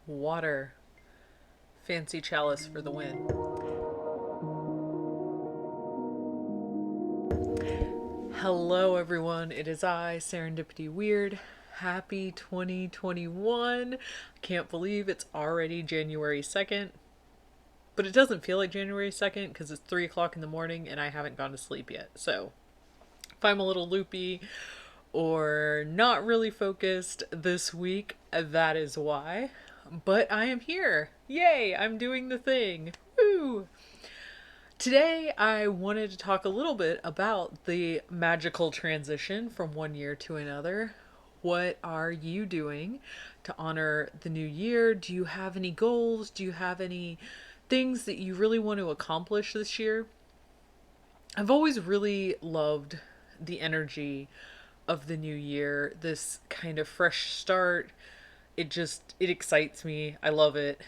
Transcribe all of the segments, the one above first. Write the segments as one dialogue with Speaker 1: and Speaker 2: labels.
Speaker 1: Water. Fancy chalice for the win. Hello, everyone. It is I, Serendipity Wyrd. Happy 2021. I can't believe it's already January 2nd, but it doesn't feel like January 2nd because it's 3 o'clock in the morning and I haven't gone to sleep yet. So if I'm a little loopy or not really focused this week, that is why. But I am here. Yay, I'm doing the thing. Woo! Today, I wanted to talk a little bit about the magical transition from one year to another. What are you doing to honor the new year? Do you have any goals? Do you have any things that you really want to accomplish this year? I've always really loved the energy of the new year, this kind of fresh start. It excites me. I love it.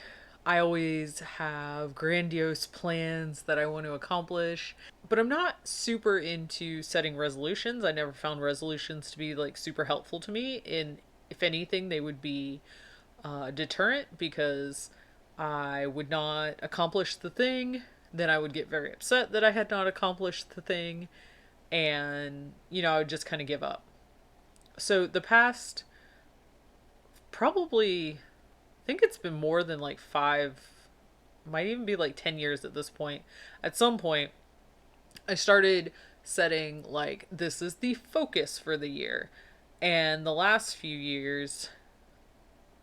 Speaker 1: I always have grandiose plans that I want to accomplish, but I'm not super into setting resolutions. I never found resolutions to be like super helpful to me. And if anything, they would be deterrent because I would not accomplish the thing. Then I would get very upset that I had not accomplished the thing. And, I would just kind of give up. So the past probably, I think it's been more than like 5, might even be like 10 years at this point. At some point, I started setting like, this is the focus for the year. And the last few years,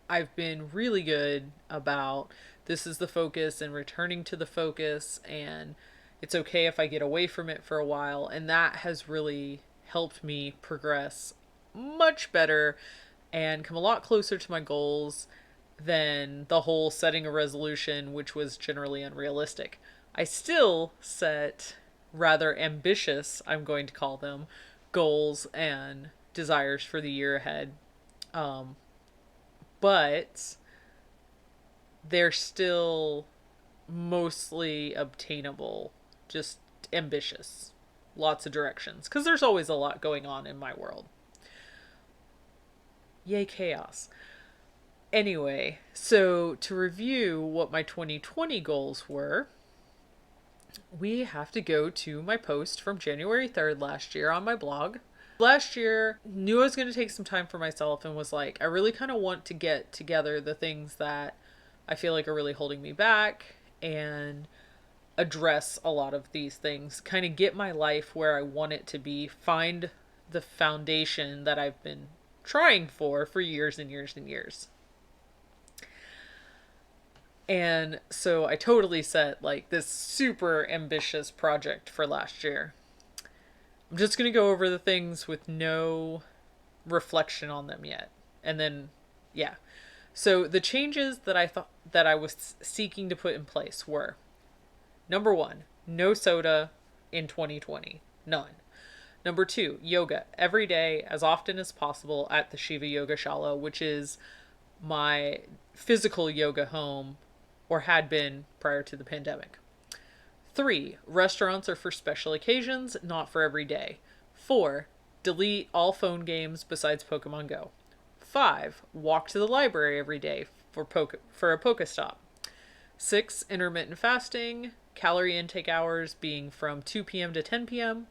Speaker 1: I've been really good about this is the focus and returning to the focus. And it's okay if I get away from it for a while. And that has really helped me progress much better and come a lot closer to my goals than the whole setting a resolution, which was generally unrealistic. I still set rather ambitious, I'm going to call them, goals and desires for the year ahead. Um, but they're still mostly obtainable, just ambitious. Lots of directions, because there's always a lot going on in my world. Yay, chaos. Anyway, so to review what my 2020 goals were, we have to go to my post from January 3rd last year on my blog. Last year, knew I was going to take some time for myself and was like, I really kind of want to get together the things that I feel like are really holding me back and address a lot of these things, kind of get my life where I want it to be, find the foundation that I've been trying for years and years and years. And so I totally set like this super ambitious project for last year. I'm just going to go over the things with no reflection on them yet. And then, yeah. So the changes that I thought that I was seeking to put in place were: number 1, no soda in 2020. None. Number 2, yoga every day as often as possible at the Shiva Yoga Shala, which is my physical yoga home, or had been prior to the pandemic. 3, restaurants are for special occasions, not for every day. 4, delete all phone games besides Pokemon Go. 5, walk to the library every day for a Pokestop. 6, intermittent fasting, calorie intake hours being from 2 p.m. to 10 p.m.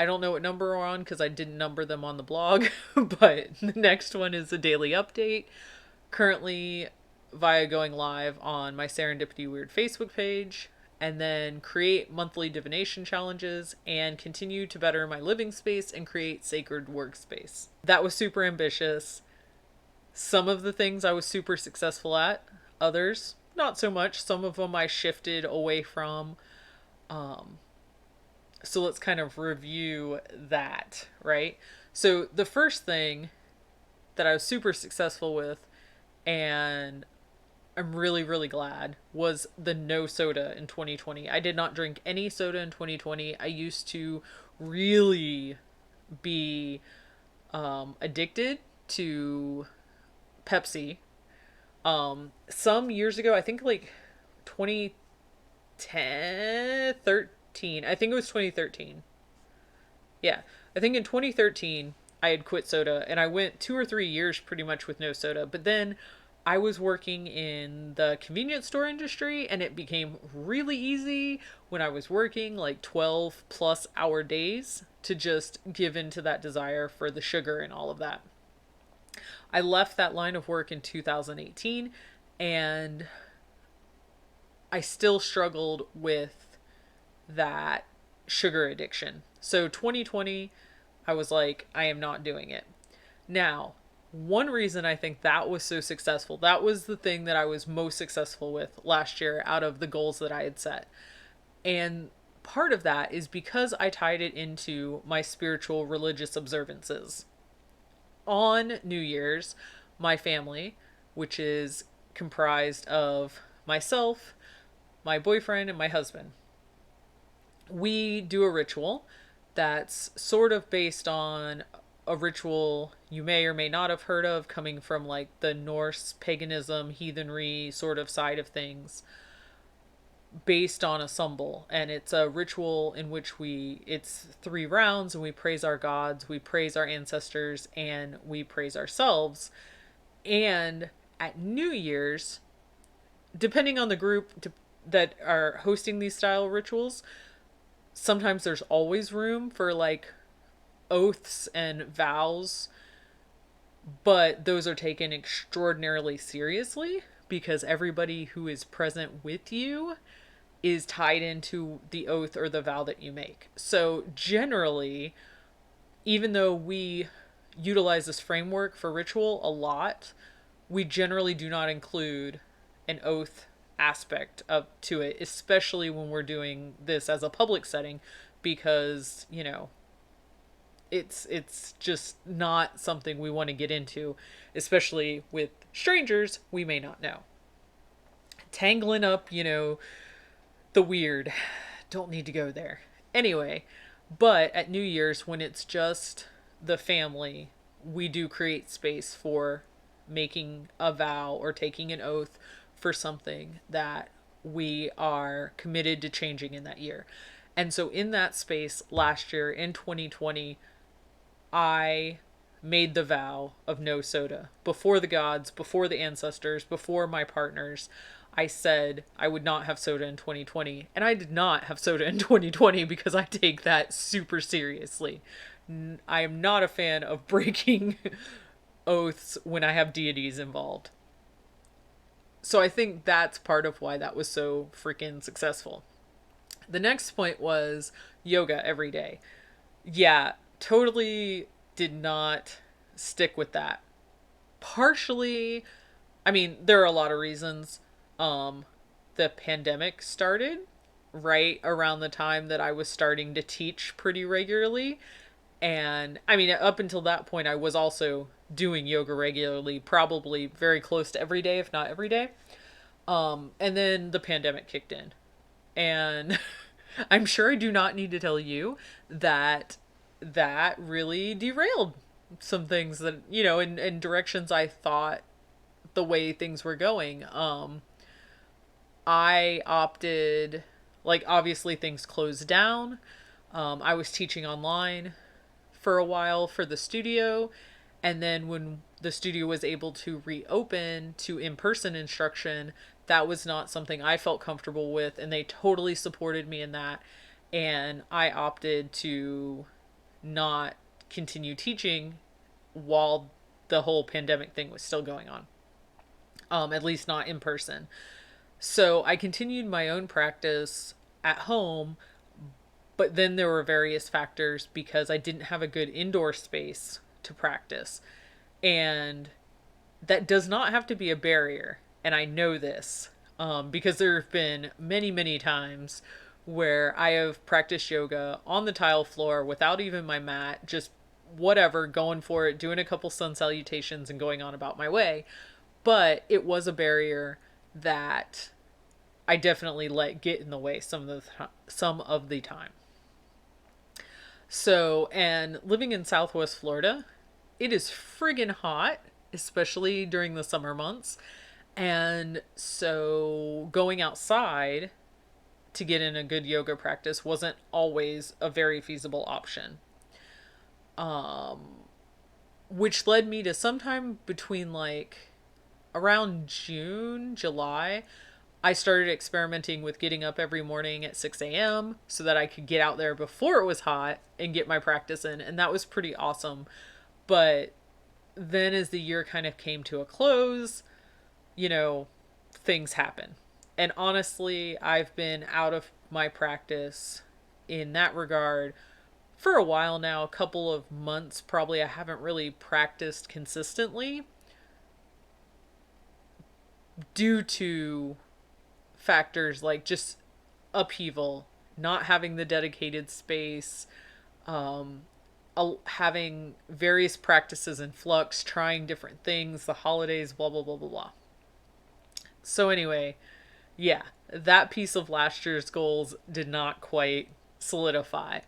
Speaker 1: I don't know what number we're on because I didn't number them on the blog, but the next one is a daily update. Currently via going live on my Serendipity Wyrd Facebook page, and then create monthly divination challenges and continue to better my living space and create sacred workspace. That was super ambitious. Some of the things I was super successful at, others not so much. Some of them I shifted away from. So let's kind of review that, right? So the first thing that I was super successful with, and I'm really, really glad, was the no soda in 2020. I did not drink any soda in 2020. I used to really be addicted to Pepsi. Some years ago, I think like 2010, 13. I think it was 2013. Yeah, I think in 2013, I had quit soda, and I went 2 or 3 years pretty much with no soda. But then I was working in the convenience store industry, and it became really easy when I was working like 12 plus hour days to just give into that desire for the sugar and all of that. I left that line of work in 2018, and I still struggled with that sugar addiction. So 2020, I was like, I am not doing it. Now, one reason I think that was so successful, that was the thing that I was most successful with last year out of the goals that I had set. And part of that is because I tied it into my spiritual religious observances. On New Year's, my family, which is comprised of myself, my boyfriend, and my husband, we do a ritual that's sort of based on a ritual you may or may not have heard of coming from like the Norse paganism, heathenry sort of side of things, based on a Sumbel. And it's a ritual in which it's 3 rounds and we praise our gods, we praise our ancestors, and we praise ourselves. And at New Year's, depending on the group that are hosting these style rituals, sometimes there's always room for like oaths and vows, but those are taken extraordinarily seriously because everybody who is present with you is tied into the oath or the vow that you make. So generally, even though we utilize this framework for ritual a lot, we generally do not include an oath aspect of to it, especially when we're doing this as a public setting, because it's just not something we want to get into, especially with strangers we may not know. Tangling up, the weird. Don't need to go there. Anyway, but at New Year's, when it's just the family, we do create space for making a vow or taking an oath for something that we are committed to changing in that year. And so in that space last year in 2020, I made the vow of no soda before the gods, before the ancestors, before my partners. I said I would not have soda in 2020, and I did not have soda in 2020 because I take that super seriously. I am not a fan of breaking oaths when I have deities involved. So I think that's part of why that was so freaking successful. The next point was yoga every day. Yeah, totally did not stick with that. Partially, I mean, there are a lot of reasons. The pandemic started right around the time that I was starting to teach pretty regularly. And I mean, up until that point, I was also doing yoga regularly, probably very close to every day, if not every day. And then the pandemic kicked in. And I'm sure I do not need to tell you that that really derailed some things that, in directions I thought the way things were going. I opted, like, obviously things closed down. I was teaching online for a while for the studio. And then when the studio was able to reopen to in-person instruction, that was not something I felt comfortable with. And they totally supported me in that. And I opted to not continue teaching while the whole pandemic thing was still going on. At least not in person. So I continued my own practice at home, but then there were various factors because I didn't have a good indoor space to practice. And that does not have to be a barrier. And I know this because there have been many, many times where I have practiced yoga on the tile floor without even my mat, just whatever, going for it, doing a couple sun salutations and going on about my way. But it was a barrier that I definitely let get in the way some of the time. So, and living in Southwest Florida, it is friggin' hot, especially during the summer months. And so going outside to get in a good yoga practice wasn't always a very feasible option. which led me to sometime between like around June, July, I started experimenting with getting up every morning at 6 a.m. so that I could get out there before it was hot and get my practice in. And that was pretty awesome. But then as the year kind of came to a close, you know, things happen. And honestly, I've been out of my practice in that regard for a while now, a couple of months probably. I haven't really practiced consistently due to factors like just upheaval, not having the dedicated space, um, having various practices in flux, trying different things, the holidays, blah, blah, blah, blah, blah. So, anyway, yeah, that piece of last year's goals did not quite solidify,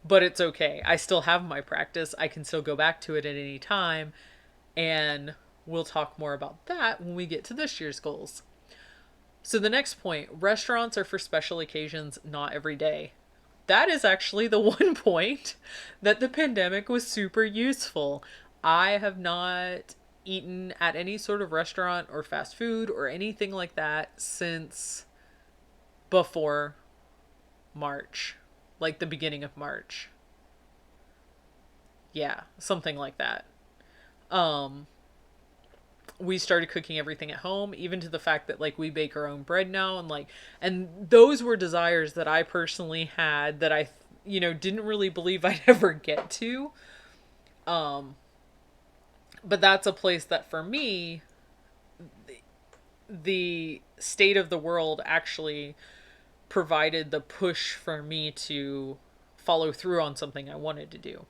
Speaker 1: but it's okay. I still have my practice. I can still go back to it at any time, and we'll talk more about that when we get to this year's goals. So the next point, restaurants are for special occasions, not every day. That is actually the one point that the pandemic was super useful. I have not eaten at any sort of restaurant or fast food or anything like that since before March, like the beginning of March. Yeah, something like that. Um, we started cooking everything at home, even to the fact that like we bake our own bread now, and like, and those were desires that I personally had that I didn't really believe I'd ever get to. um but that's a place that for me, the state of the world actually provided the push for me to follow through on something I wanted to do.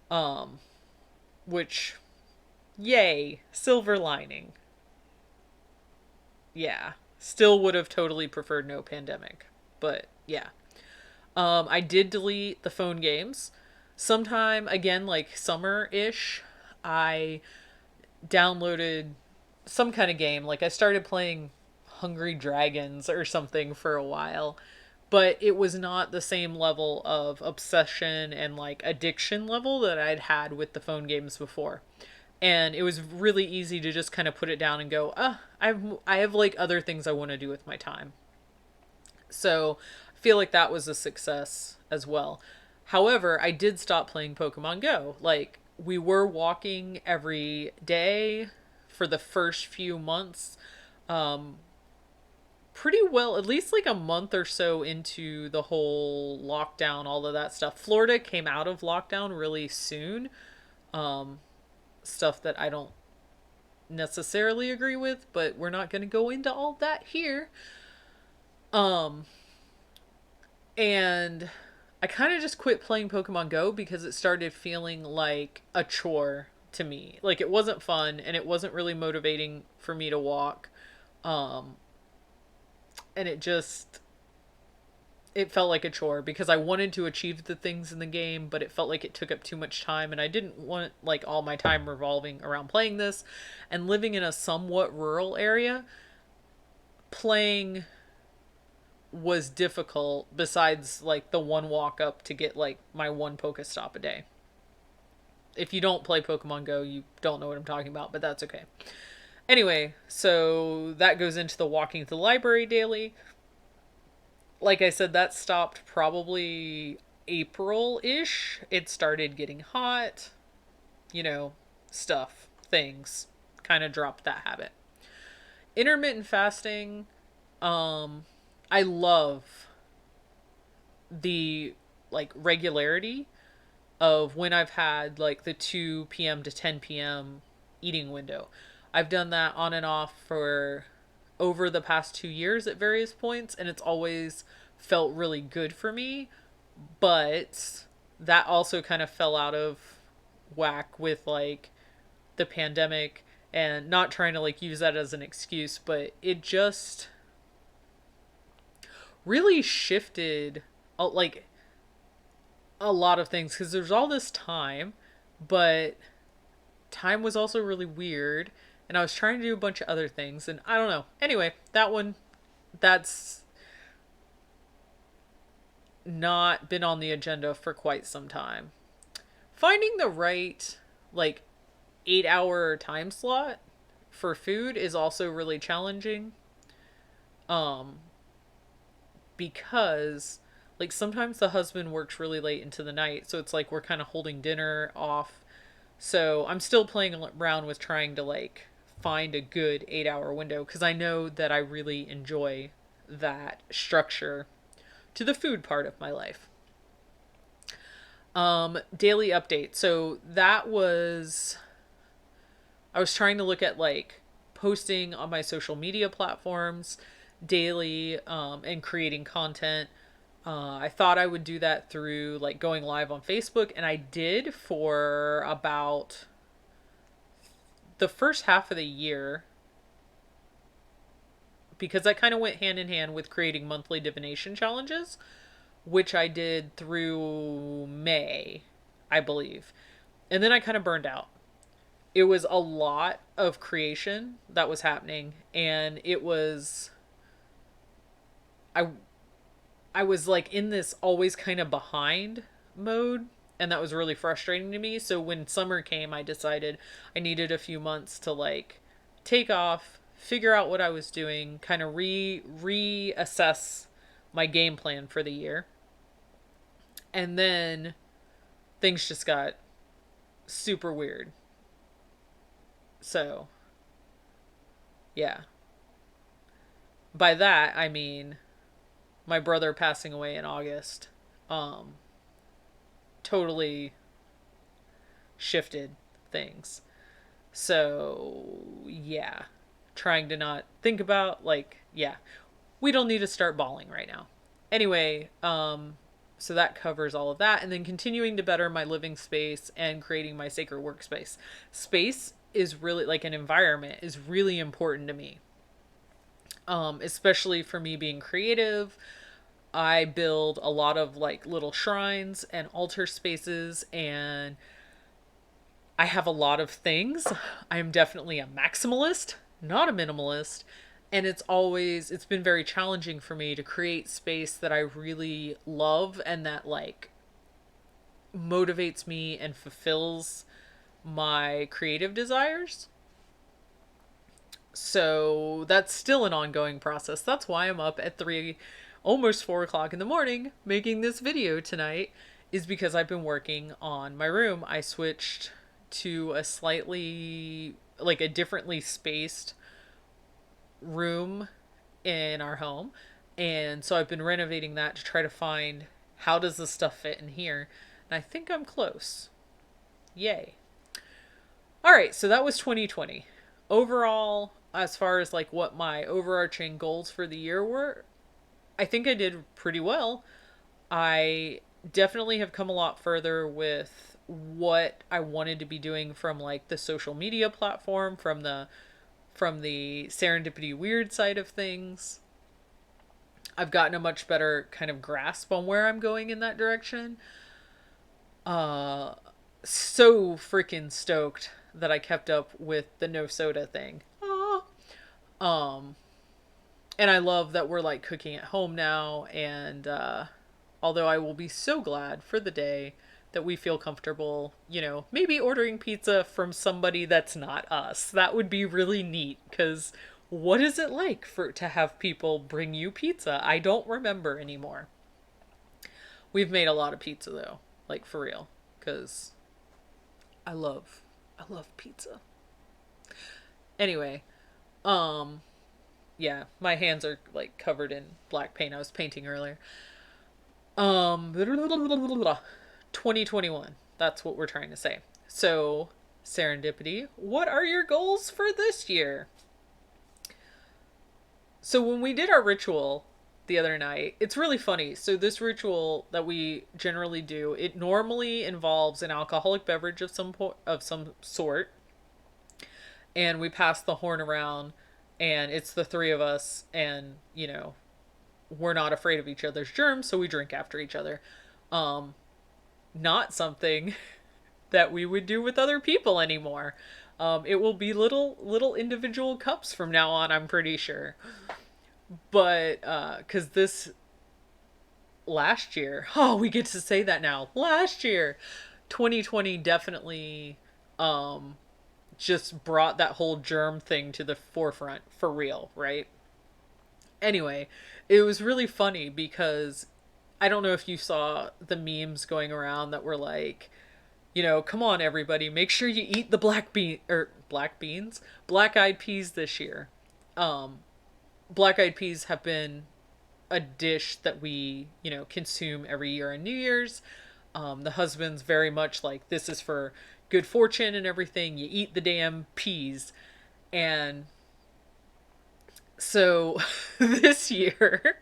Speaker 1: um which, yay, silver lining. Yeah. Still would have totally preferred no pandemic. But yeah. I did delete the phone games. Sometime, again, like summer ish, I downloaded some kind of game. Like I started playing Hungry Dragons or something for a while. But it was not the same level of obsession and like addiction level that I'd had with the phone games before. And it was really easy to just kind of put it down and go, I have like other things I want to do with my time. So I feel like that was a success as well. However, I did stop playing Pokemon Go. Like, we were walking every day for the first few months. Um, Pretty well, at least like a month or so into the whole lockdown, all of that stuff. Florida came out of lockdown really soon. Um, Stuff that I don't necessarily agree with, but we're not going to go into all that here. Um, and I kind of just quit playing Pokemon Go because it started feeling like a chore to me. Like it wasn't fun and it wasn't really motivating for me to walk. Um, and it felt like a chore because I wanted to achieve the things in the game, but it felt like it took up too much time, and I didn't want like all my time revolving around playing this. And living in a somewhat rural area, playing was difficult besides like the one walk up to get like my one Pokestop a day. If you don't play Pokemon Go, you don't know what I'm talking about, but that's okay. Anyway, so that goes into the walking to the library daily. Like I said, that stopped probably April-ish. It started getting hot, you know, stuff, things. Kind of dropped that habit. Intermittent fasting, I love the like regularity of when I've had like the 2 p.m. to 10 p.m. eating window. I've done that on and off for over the past 2 years at various points, and it's always felt really good for me. But that also kind of fell out of whack with like the pandemic, and not trying to like use that as an excuse, but it just really shifted like a lot of things because there's all this time, but time was also really weird, and I was trying to do a bunch of other things, and I don't know. Anyway, that's not been on the agenda for quite some time. Finding the right like 8-hour time slot for food is also really challenging. Um, because like sometimes the husband works really late into the night, so it's like we're kind of holding dinner off. So I'm still playing around with trying to like find a good 8-hour window because I know that I really enjoy that structure to the food part of my life. Daily update. So that was, I was trying to look at like posting on my social media platforms daily, and creating content. I thought I would do that through like going live on Facebook, and I did for about the first half of the year because that kind of went hand in hand with creating monthly divination challenges, which I did through May, I believe. And then I kind of burned out. It was a lot of creation that was happening, and it was I I was like in this always kind of behind mode, and that was really frustrating to me. So when summer came, I decided I needed a few months to like take off, figure out what I was doing, kind of reassess my game plan for the year. And then things just got super weird. So, yeah. By that, I mean my brother passing away in August. Um totally shifted things. So, yeah. Trying to not think about, like, yeah, we don't need to start bawling right now. Anyway, so that covers all of that. And then continuing to better my living space and creating my sacred workspace. Space is really, like, an environment is really important to me. Especially for me being creative. I build a lot of like little shrines and altar spaces, and I have a lot of things. I am definitely a maximalist, not a minimalist. And it's been very challenging for me to create space that I really love and that like motivates me and fulfills my creative desires. So that's still an ongoing process. That's why I'm up at 3, almost 4 o'clock in the morning making this video tonight, is because I've been working on my room. I switched to a slightly, like a differently spaced room in our home. And so I've been renovating that to try to find how does this stuff fit in here. And I think I'm close. Yay. All right, so that was 2020. Overall, as far as like what my overarching goals for the year were, I think I did pretty well. I definitely have come a lot further with what I wanted to be doing from like the social media platform, from the Serendipity Wyrd side of things. I've gotten a much better kind of grasp on where I'm going in that direction. Uh so freaking stoked that I kept up with the no soda thing. Ah. Um and I love that we're like cooking at home now, and although I will be so glad for the day that we feel comfortable, maybe ordering pizza from somebody that's not us. That would be really neat, because what is it like for to have people bring you pizza? I don't remember anymore. We've made a lot of pizza though, like for real, because I love I love pizza. Anyway, um yeah, my hands are like covered in black paint. I was painting earlier. 2021. That's what we're trying to say. So, Serendipity, what are your goals for this year? So, when we did our ritual the other night, it's really funny. So, this ritual that we generally do, it normally involves an alcoholic beverage of some sort, and we pass the horn around, and it's the three of us, and we're not afraid of each other's germs, so we drink after each other. Um, Not something that we would do with other people anymore. It will be little individual cups from now on, I'm pretty sure. But because this last year, oh, we get to say that now. Last year, 2020 definitely just brought that whole germ thing to the forefront for real, right? Anyway, it was really funny because I don't know if you saw the memes going around that were like, come on everybody, make sure you eat the black eyed peas this year. Black eyed peas have been a dish that we, consume every year on New Year's. The husband's very much like, this is for good fortune and everything. You eat the damn peas. And so this year,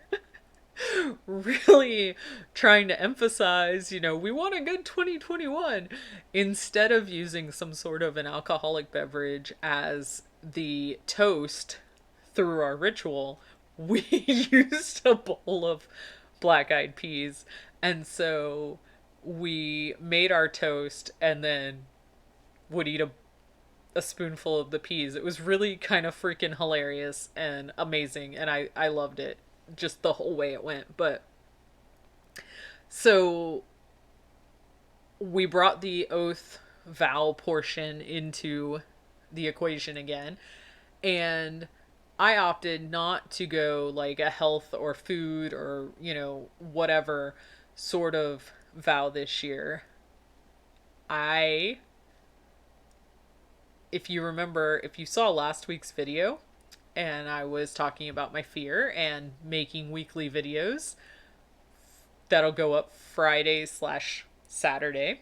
Speaker 1: really trying to emphasize, we want a good 2021 instead of using some sort of an alcoholic beverage as the toast through our ritual, we used a bowl of black eyed peas. And so we made our toast and then would eat a spoonful of the peas. It was really kind of freaking hilarious and amazing. And I loved it just the whole way it went. But so we brought the oath vow portion into the equation again. And I opted not to go like a health or food or, whatever sort of vow this year. If you remember, if you saw last week's video and I was talking about my fear and making weekly videos, that'll go up Friday/Saturday.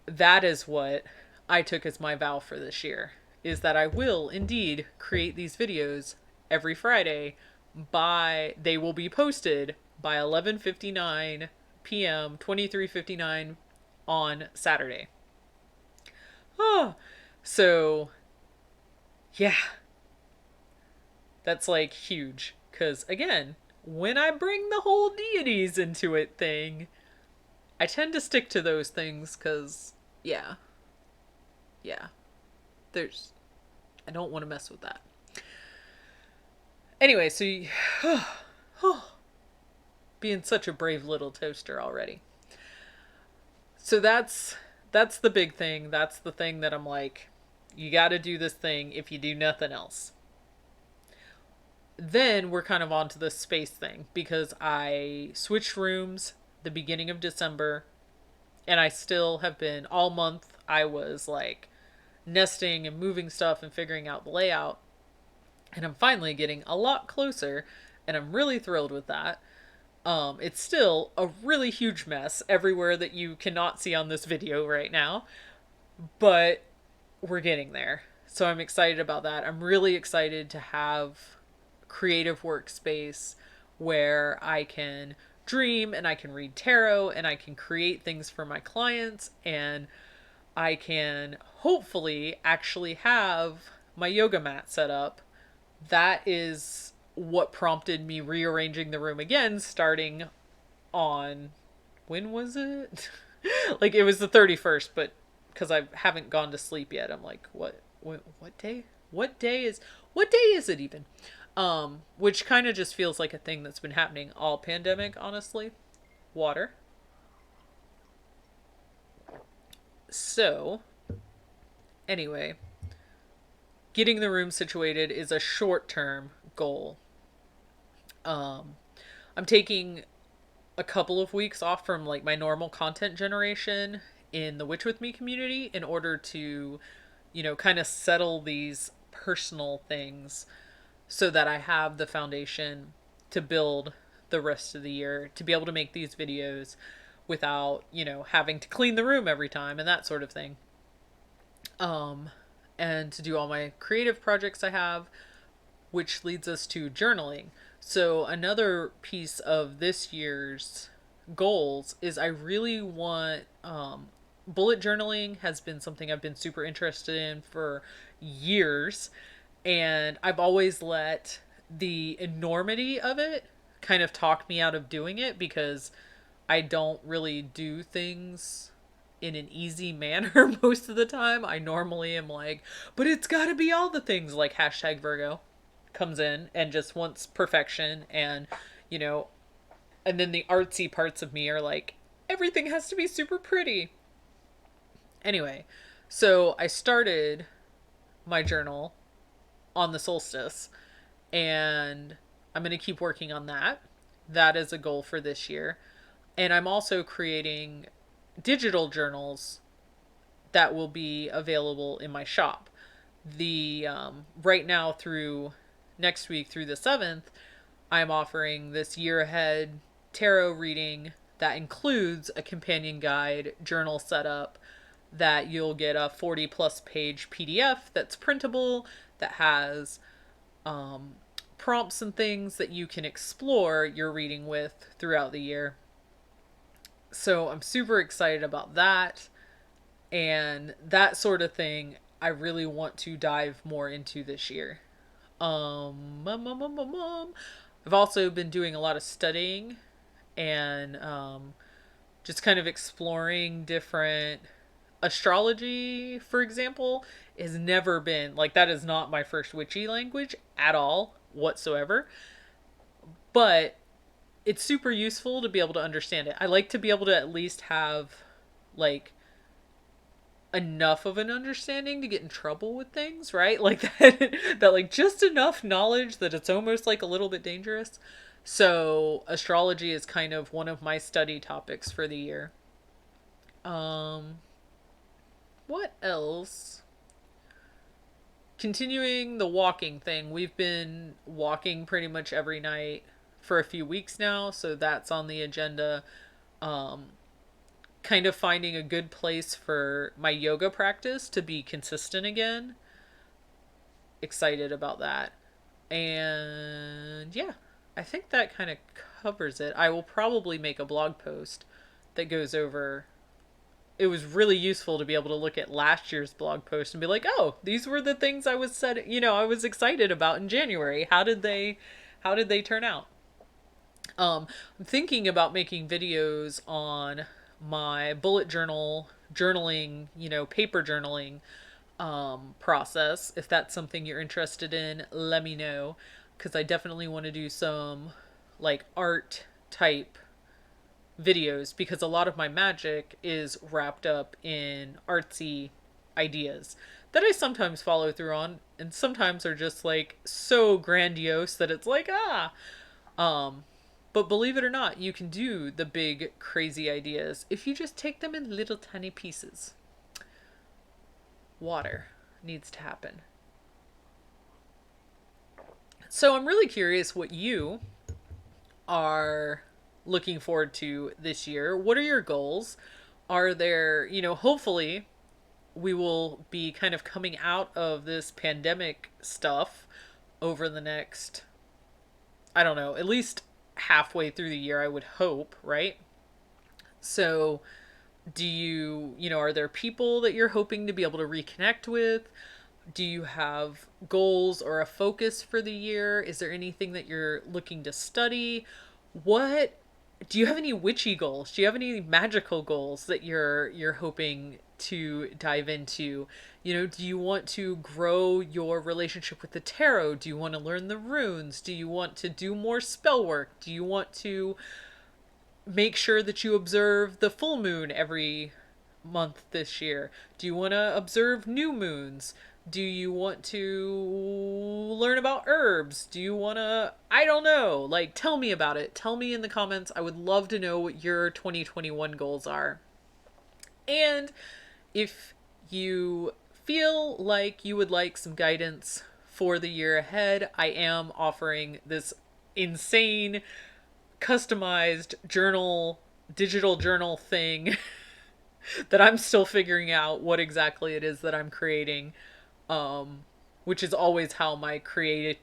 Speaker 1: That is what I took as my vow for this year, is that I will indeed create these videos every Friday they will be posted by 11:59 p.m., 23:59 on Saturday. Oh, so yeah. That's like huge cuz again, when I bring the whole deities into it thing, I tend to stick to those things cuz yeah. Yeah. I don't want to mess with that. Anyway, so being such a brave little toaster already. So that's the big thing. That's the thing that I'm like, you got to do this thing if you do nothing else. Then we're kind of on to the space thing because I switched rooms the beginning of December and I still have been all month. I was like nesting and moving stuff and figuring out the layout. And I'm finally getting a lot closer and I'm really thrilled with that. It's still a really huge mess everywhere that you cannot see on this video right now, but we're getting there. So I'm excited about that. I'm really excited to have creative workspace where I can dream and I can read tarot and I can create things for my clients and I can hopefully actually have my yoga mat set up. That is what prompted me rearranging the room again starting on, when was it? Like it was the 31st, but because I haven't gone to sleep yet, I'm like, what day? What day is it even? Which kind of just feels like a thing that's been happening all pandemic, honestly. Water. So, anyway, getting the room situated is a short-term goal. I'm taking a couple of weeks off from like my normal content generation in the Witch With Me community in order to, kind of settle these personal things so that I have the foundation to build the rest of the year, to be able to make these videos without, having to clean the room every time and that sort of thing. And to do all my creative projects I have, which leads us to journaling. So another piece of this year's goals is I really want, bullet journaling has been something I've been super interested in for years. And I've always let the enormity of it kind of talk me out of doing it because I don't really do things in an easy manner most of the time. I normally am like, but it's got to be all the things, like #Virgo comes in and just wants perfection and, and then the artsy parts of me are like, everything has to be super pretty. Anyway, So I started my journal on the solstice, and I'm going to keep working on that. That is a goal for this year. And I'm also creating digital journals that will be available in my shop. The right now through next week through the 7th, I'm offering this year ahead tarot reading that includes a companion guide, journal setup, that you'll get a 40 plus page PDF that's printable, that has prompts and things that you can explore your reading with throughout the year. So I'm super excited about that. And that sort of thing I really want to dive more into this year. I've also been doing a lot of studying and just kind of exploring different astrology, for example, has never been like that is not my first witchy language at all whatsoever. But it's super useful to be able to understand it. I like to be able to at least have like enough of an understanding to get in trouble with things, right? Like that like just enough knowledge that it's almost like a little bit dangerous. So astrology is kind of one of my study topics for the year. Um what else? Continuing the walking thing. We've been walking pretty much every night for a few weeks now, so that's on the agenda. Um Kind of finding a good place for my yoga practice to be consistent again. Excited about that. And yeah, I think that kind of covers it. I will probably make a blog post that goes over. It was really useful to be able to look at last year's blog post and be like, "Oh, these were the things I was said, I was excited about in January. How did they turn out?" I'm thinking about making videos on my bullet journaling, paper journaling process. If that's something you're interested in, let me know, because I definitely want to do some like art type videos, because a lot of my magic is wrapped up in artsy ideas that I sometimes follow through on, and sometimes are just like so grandiose that it's like, um but believe it or not, you can do the big crazy ideas if you just take them in little tiny pieces. Water needs to happen. So I'm really curious what you are looking forward to this year. What are your goals? Are there, hopefully we will be kind of coming out of this pandemic stuff over the next, I don't know, at least halfway through the year, I would hope, right? So, are there people that you're hoping to be able to reconnect with? Do you have goals or a focus for the year? Is there anything that you're looking to study? What do you have any witchy goals? Do you have any magical goals that you're hoping to dive into? Do you want to grow your relationship with the tarot? Do you want to learn the runes? Do you want to do more spell work? Do you want to make sure that you observe the full moon every month this year? Do you want to observe new moons? Do you want to learn about herbs? Do you want to, I don't know, like tell me about it. Tell me in the comments. I would love to know what your 2021 goals are. And if you feel like you would like some guidance for the year ahead, I am offering this insane customized digital journal thing that I'm still figuring out what exactly it is that I'm creating, which is always how my creative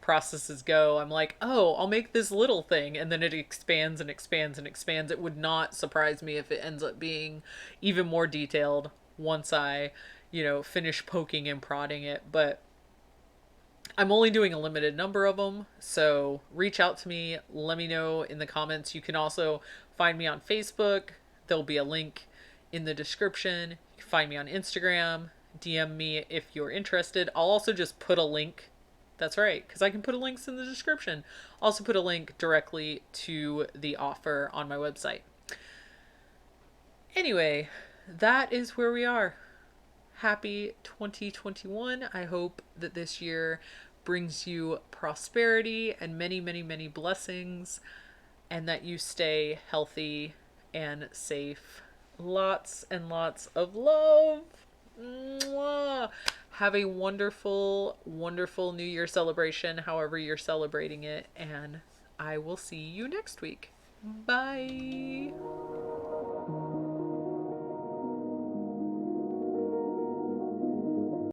Speaker 1: processes go. I'm like, oh, I'll make this little thing, and then it expands and expands and expands. It would not surprise me if it ends up being even more detailed once I, finish poking and prodding it. But I'm only doing a limited number of them, so reach out to me. Let me know in the comments. You can also find me on Facebook. There'll be a link in the description. You can find me on Instagram. DM me if you're interested. I'll also just put a link. That's right, because I can put links in the description. Also put a link directly to the offer on my website. Anyway, that is where we are. Happy 2021. I hope that this year brings you prosperity and many, many, many blessings, and that you stay healthy and safe. Lots and lots of love. Mwah. Have a wonderful, wonderful New Year celebration, however you're celebrating it, and I will see you next week. Bye.